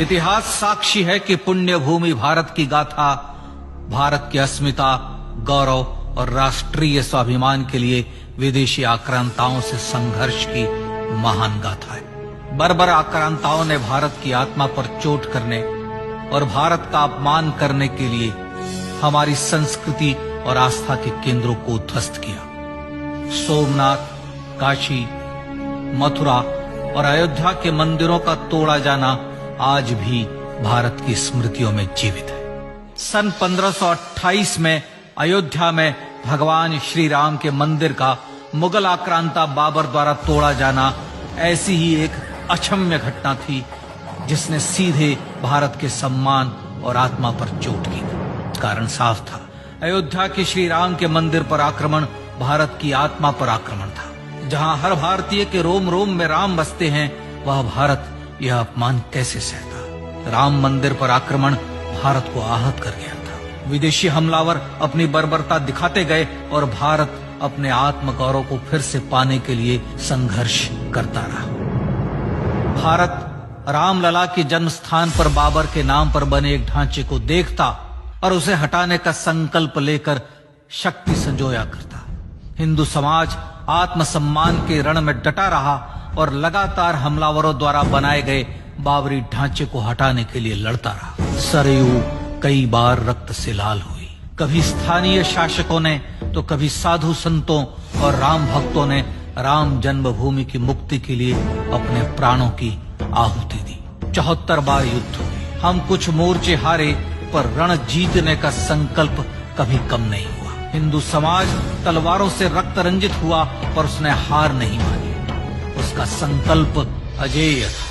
इतिहास साक्षी है कि पुण्य भूमि भारत की गाथा भारत की अस्मिता, गौरव और राष्ट्रीय स्वाभिमान के लिए विदेशी आक्रांताओं से संघर्ष की महान गाथा है। बर्बर आक्रांताओं ने भारत की आत्मा पर चोट करने और भारत का अपमान करने के लिए हमारी संस्कृति और आस्था के केंद्रों को उद्ध्वस्त किया। सोमनाथ, काशी, मथुरा और अयोध्या के मंदिरों का तोड़ा जाना आज भी भारत की स्मृतियों में जीवित है। सन 1528 में अयोध्या में भगवान श्री राम के मंदिर का मुगल आक्रांता बाबर द्वारा तोड़ा जाना ऐसी ही एक अक्षम्य घटना थी जिसने सीधे भारत के सम्मान और आत्मा पर चोट की। कारण साफ था, अयोध्या के श्री राम के मंदिर पर आक्रमण भारत की आत्मा पर आक्रमण था। जहां हर भारतीय के रोम रोम में राम बसते हैं, वह भारत यह अपमान कैसे सहता। राम मंदिर पर आक्रमण भारत को आहत कर गया था। विदेशी हमलावर अपनी बर्बरता दिखाते गए और भारत अपने आत्म गौरव को फिर से पाने के लिए संघर्ष करता रहा। भारत रामलला के जन्म स्थान पर बाबर के नाम पर बने एक ढांचे को देखता और उसे हटाने का संकल्प लेकर शक्ति संजोया करता। हिंदू समाज आत्मसम्मान के रण में डटा रहा और लगातार हमलावरों द्वारा बनाए गए बाबरी ढांचे को हटाने के लिए लड़ता रहा। सरयू कई बार रक्त से लाल हुई। कभी स्थानीय शासकों ने तो कभी साधु संतों और राम भक्तों ने राम जन्मभूमि की मुक्ति के लिए अपने प्राणों की आहुति दी। 74 बार युद्ध हुए। हम कुछ मोर्चे हारे, पर रण जीतने का संकल्प कभी कम नहीं हुआ। हिंदू समाज तलवारों से रक्त रंजित हुआ, पर उसने हार नहीं मानी। उसका संकल्प अजेय था।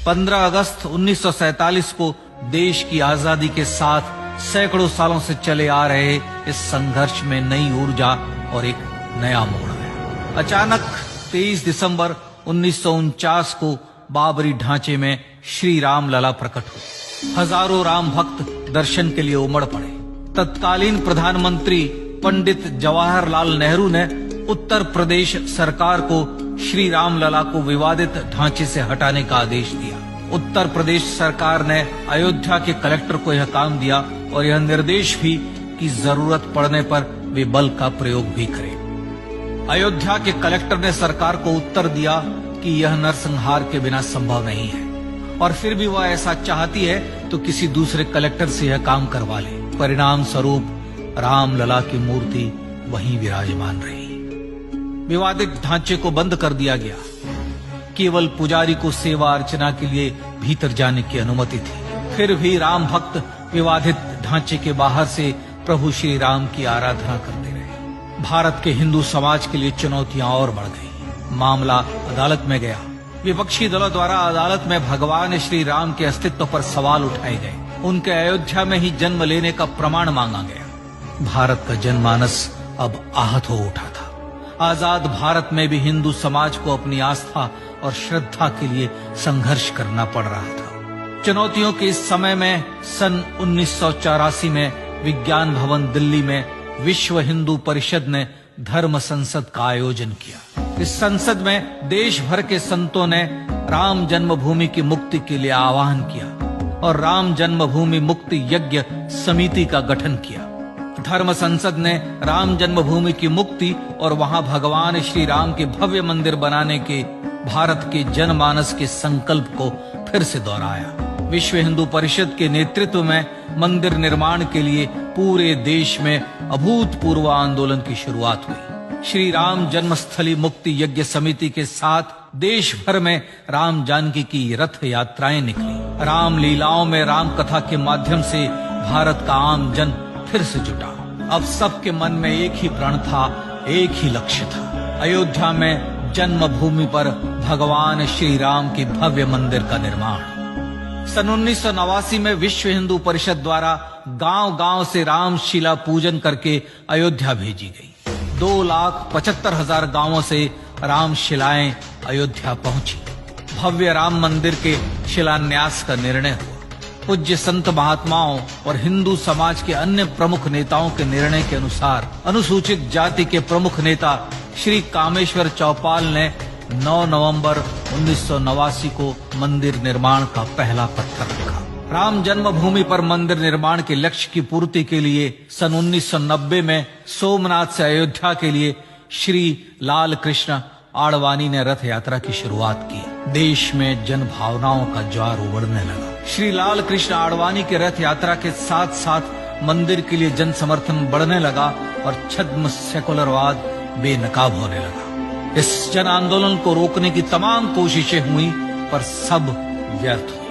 15 अगस्त 1947 को देश की आजादी के साथ सैकड़ों सालों से चले आ रहे इस संघर्ष में नई ऊर्जा और एक नया मोड़ आया। अचानक 23 दिसंबर 1949 को बाबरी ढांचे में श्री राम लला प्रकट हुए। हजारों राम भक्त दर्शन के लिए उमड़ पड़े। तत्कालीन प्रधानमंत्री पंडित जवाहरलाल नेहरू ने उत्तर प्रदेश सरकार को श्री राम लला को विवादित ढांचे से हटाने का आदेश दिया। उत्तर प्रदेश सरकार ने अयोध्या के कलेक्टर को यह काम दिया और यह निर्देश भी कि जरूरत पड़ने पर वे बल का प्रयोग भी करें। अयोध्या के कलेक्टर ने सरकार को उत्तर दिया कि यह नरसंहार के बिना संभव नहीं है, और फिर भी वह ऐसा चाहती है तो किसी दूसरे कलेक्टर से यह काम करवा ले। परिणाम स्वरूप रामलला की मूर्ति वहीं विराजमान रही। विवादित ढांचे को बंद कर दिया गया। केवल पुजारी को सेवा अर्चना के लिए भीतर जाने की अनुमति थी। फिर भी राम भक्त विवादित ढांचे के बाहर से प्रभु श्री राम की आराधना करते रहे। भारत के हिंदू समाज के लिए चुनौतियां और बढ़ गई। मामला अदालत में गया। विपक्षी दलों द्वारा अदालत में भगवान श्री राम के अस्तित्व पर सवाल उठाए गए। उनके अयोध्या में ही जन्म लेने का प्रमाण मांगा गया। भारत का जनमानस अब आहत हो उठा था। आजाद भारत में भी हिंदू समाज को अपनी आस्था और श्रद्धा के लिए संघर्ष करना पड़ रहा था। चुनौतियों के इस समय में सन 1984 में विज्ञान भवन दिल्ली में विश्व हिंदू परिषद ने धर्म संसद का आयोजन किया। इस संसद में देश भर के संतों ने राम जन्मभूमि की मुक्ति के लिए आह्वान किया और राम जन्मभूमि मुक्ति यज्ञ समिति का गठन किया। धर्म संसद ने राम जन्मभूमि की मुक्ति और वहां भगवान श्री राम के भव्य मंदिर बनाने के भारत के जनमानस के संकल्प को फिर से दोहराया। विश्व हिंदू परिषद के नेतृत्व में मंदिर निर्माण के लिए पूरे देश में अभूतपूर्व आंदोलन की शुरुआत हुई। श्री राम जन्मस्थली मुक्ति यज्ञ समिति के साथ देश भर में राम जानकी की रथ यात्राएं निकली। राम लीलाओं में राम कथा के माध्यम से भारत का आम जन फिर से जुटा। अब सबके मन में एक ही प्रण था, एक ही लक्ष्य था। अयोध्या में जन्मभूमि पर भगवान श्री राम के भव्य मंदिर का निर्माण। सन 1989 में विश्व हिंदू परिषद द्वारा गांव-गांव से रामशिला पूजन करके अयोध्या भेजी गई। 2,75,000 गांवों से रामशिलाएं अयोध्या पहुंची। भव्य राम मंदिर के शिलान्यास का निर्णय हुआ। पूज्य संत महात्माओं और हिंदू समाज के अन्य प्रमुख नेताओं के निर्णय के अनुसार अनुसूचित जाति के प्रमुख नेता श्री कामेश्वर चौपाल ने 9 नवंबर 1989 को मंदिर निर्माण का पहला पत्थर रखा। राम जन्मभूमि पर मंदिर निर्माण के लक्ष्य की पूर्ति के लिए सन 1990 में सोमनाथ से अयोध्या के लिए श्री लाल कृष्ण आडवाणी ने रथ यात्रा की शुरुआत की। देश में जन भावनाओं का ज्वार उमड़ने लगा। श्री लाल कृष्ण आडवाणी के रथ यात्रा के साथ साथ मंदिर के लिए जन समर्थन बढ़ने लगा और छद्म सेकुलरवाद बेनकाब होने लगा। इस जन आंदोलन को रोकने की तमाम कोशिशें हुई पर सब व्यर्थ हुई।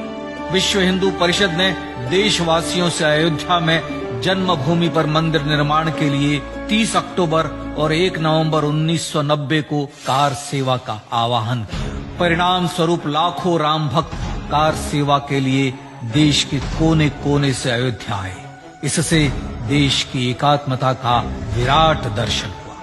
विश्व हिंदू परिषद ने देशवासियों से अयोध्या में जन्मभूमि पर मंदिर निर्माण के लिए 30 अक्टूबर और 1 नवंबर 1990 को कार सेवा का आह्वान किया। परिणाम स्वरूप लाखों राम भक्त कार सेवा के लिए देश के कोने कोने से अयोध्या आए। इससे देश की एकात्मता का विराट दर्शन हुआ।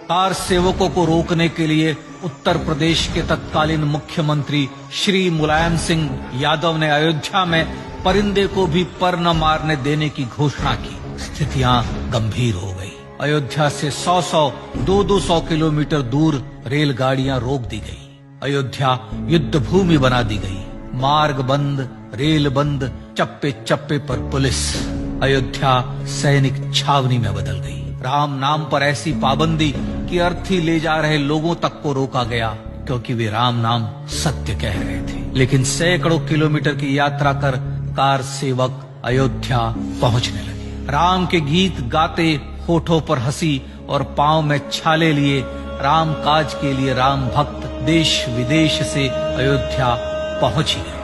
कार सेवकों को रोकने के लिए उत्तर प्रदेश के तत्कालीन मुख्यमंत्री श्री मुलायम सिंह यादव ने अयोध्या में परिंदे को भी पर न मारने देने की घोषणा की। स्थितियां गंभीर हो गई। अयोध्या से 100-100, 200-200 किलोमीटर दूर रेलगाड़ियां रोक दी गई। अयोध्या युद्ध भूमि बना दी गई। मार्ग बंद, रेल बंद, चप्पे चप्पे पर पुलिस। अयोध्या सैनिक छावनी में बदल गई। राम नाम पर ऐसी पाबंदी कि अर्थी ले जा रहे लोगों तक को रोका गया, क्योंकि वे राम नाम सत्य कह रहे थे। लेकिन सैकड़ों किलोमीटर की यात्रा कर कार सेवक अयोध्या पहुंचने लगे। राम के गीत गाते, होठों पर हंसी और पांव में छाले लिए राम काज के लिए राम भक्त देश विदेश से अयोध्या पहुंच ही गए।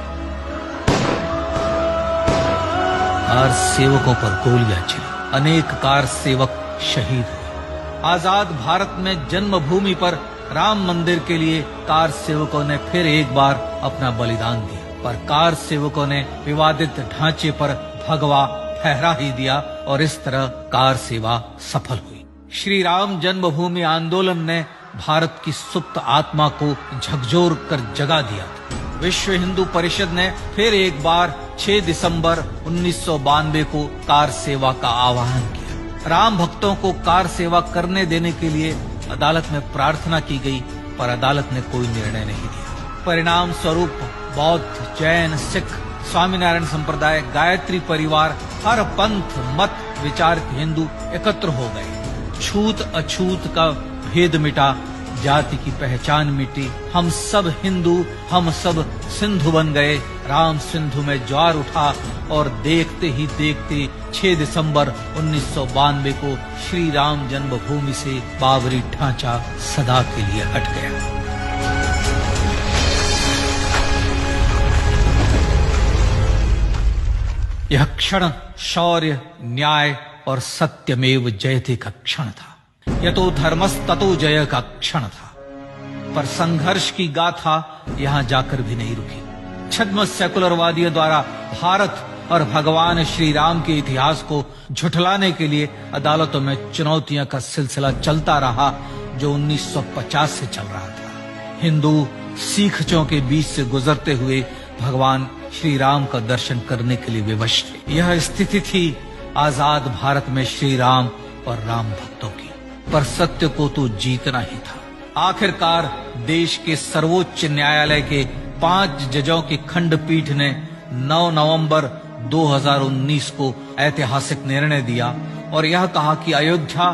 कार सेवकों पर गोलियां चली। अनेक कार सेवक शहीद हुए। आजाद भारत में जन्मभूमि पर राम मंदिर के लिए कार सेवकों ने फिर एक बार अपना बलिदान दिया, पर कार सेवकों ने विवादित ढांचे पर भगवा फहरा ही दिया और इस तरह कार सेवा सफल हुई। श्री राम जन्मभूमि आंदोलन ने भारत की सुप्त आत्मा को झकझोर कर जगा दिया था। विश्व हिंदू परिषद ने फिर एक बार 6 दिसंबर 1992 को कार सेवा का आह्वान किया। राम भक्तों को कार सेवा करने देने के लिए अदालत में प्रार्थना की गई, पर अदालत ने कोई निर्णय नहीं दिया। परिणाम स्वरूप बौद्ध, जैन, सिख, स्वामीनारायण संप्रदाय, गायत्री परिवार, हर पंथ मत विचार के हिंदू एकत्र हो गए। छूत अछूत का भेद मिटा, जाति की पहचान मिटी। हम सब हिंदू, हम सब सिंधु बन गए। राम सिंधु में ज्वार उठा और देखते ही देखते 6 दिसंबर 1992 को श्री राम जन्मभूमि से बाबरी ढांचा सदा के लिए हट गया। यह क्षण शौर्य, न्याय और सत्यमेव जयते का क्षण था। यह तो धर्मस्ततो जय का क्षण था। पर संघर्ष की गाथा यहां जाकर भी नहीं रुकी। छद्म सेकुलरवादियों द्वारा भारत और भगवान श्री राम के इतिहास को झुठलाने के लिए अदालतों में चुनौतियों का सिलसिला चलता रहा, जो 1950 से चल रहा था। हिंदू सिखों के बीच से गुजरते हुए भगवान श्री राम का दर्शन करने के लिए विवश थे। यह स्थिति थी आजाद भारत में श्री राम और राम भक्तों की। पर सत्य को तो जीतना ही था। आखिरकार देश के सर्वोच्च न्यायालय के 5 जजों की खंडपीठ ने 9 नवंबर 2019 को ऐतिहासिक निर्णय दिया और यह कहा कि अयोध्या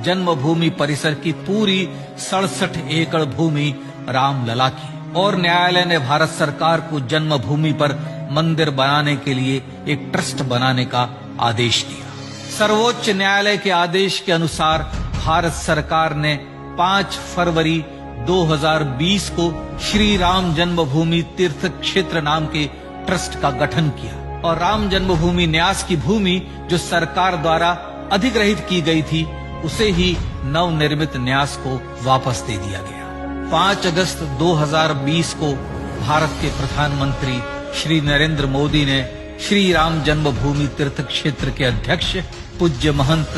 जन्मभूमि परिसर की पूरी 67 एकड़ भूमि रामलला की, और न्यायालय ने भारत सरकार को जन्मभूमि पर मंदिर बनाने के लिए एक ट्रस्ट बनाने का आदेश दिया। सर्वोच्च न्यायालय के आदेश के अनुसार भारत सरकार ने 5 फरवरी 2020 को श्री राम जन्मभूमि तीर्थ क्षेत्र नाम के ट्रस्ट का गठन किया और राम जन्मभूमि न्यास की भूमि जो सरकार द्वारा अधिग्रहित की गई थी, उसे ही नवनिर्मित न्यास को वापस दे दिया गया। 5 अगस्त 2020 को भारत के प्रधानमंत्री श्री नरेंद्र मोदी ने श्री राम जन्मभूमि तीर्थ क्षेत्र के अध्यक्ष पूज्य महंत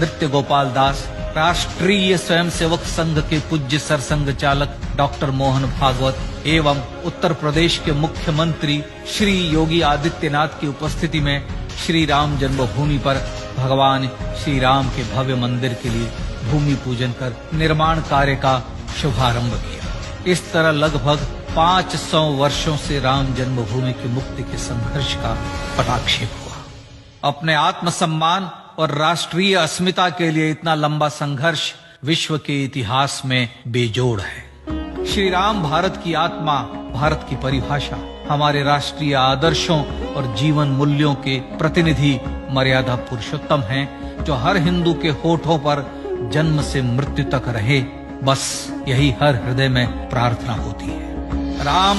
नृत्य गोपाल दास, राष्ट्रीय स्वयंसेवक संघ के पूज्य सरसंघ चालक डॉक्टर मोहन भागवत एवं उत्तर प्रदेश के मुख्यमंत्री श्री योगी आदित्यनाथ की उपस्थिति में श्री राम जन्मभूमि पर भगवान श्री राम के भव्य मंदिर के लिए भूमि पूजन कर निर्माण कार्य का शुभारंभ किया। इस तरह लगभग 500 वर्षों से राम जन्मभूमि की मुक्ति के संघर्ष का पटाक्षेप हुआ। अपने आत्मसम्मान और राष्ट्रीय अस्मिता के लिए इतना लंबा संघर्ष विश्व के इतिहास में बेजोड़ है। श्री राम भारत की आत्मा, भारत की परिभाषा, हमारे राष्ट्रीय आदर्शों और जीवन मूल्यों के प्रतिनिधि मर्यादा पुरुषोत्तम हैं, जो हर हिंदू के होठों पर जन्म से मृत्यु तक रहे, बस यही हर हृदय में प्रार्थना होती है। राम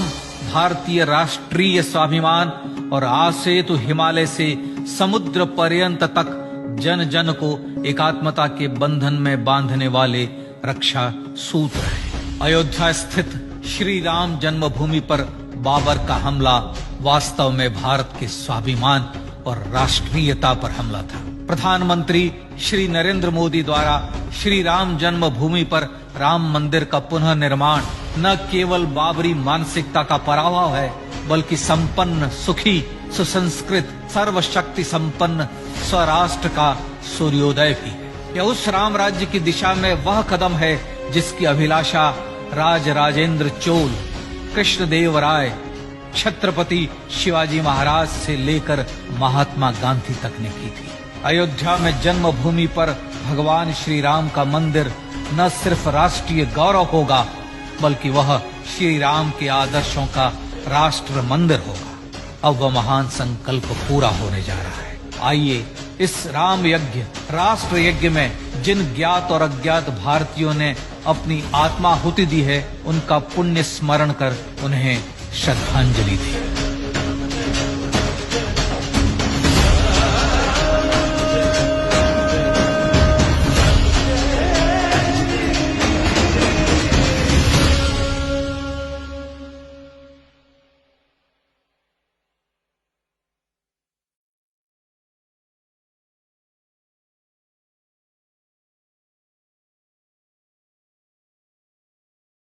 भारतीय राष्ट्रीय स्वाभिमान और आसेतु हिमालय से समुद्र पर्यंत तक जन जन को एकात्मता के बंधन में बांधने वाले रक्षा सूत्र है। अयोध्या स्थित श्री राम जन्मभूमि पर बाबर का हमला वास्तव में भारत के स्वाभिमान और राष्ट्रीयता पर हमला था। प्रधानमंत्री श्री नरेंद्र मोदी द्वारा श्री राम जन्मभूमि पर राम मंदिर का पुनः निर्माण न केवल बाबरी मानसिकता का पराभव है, बल्कि संपन्न, सुखी, सुसंस्कृत, सर्वशक्ति संपन्न स्वराष्ट्र का सूर्योदय भी है। यह उस राम राज्य की दिशा में वह कदम है जिसकी अभिलाषा राजराजेंद्र चोल, कृष्णदेव राय, छत्रपति शिवाजी महाराज से लेकर महात्मा गांधी तक ने की थी। अयोध्या में जन्मभूमि पर भगवान श्री राम का मंदिर न सिर्फ राष्ट्रीय गौरव होगा, बल्कि वह श्री राम के आदर्शों का राष्ट्र मंदिर होगा। अब वह महान संकल्प पूरा होने जा रहा है। आइए इस राम यज्ञ, राष्ट्र यज्ञ में जिन ज्ञात और अज्ञात भारतीयों ने अपनी आत्माहुति दी है, उनका पुण्य स्मरण कर उन्हें श्रद्धांजलि दी।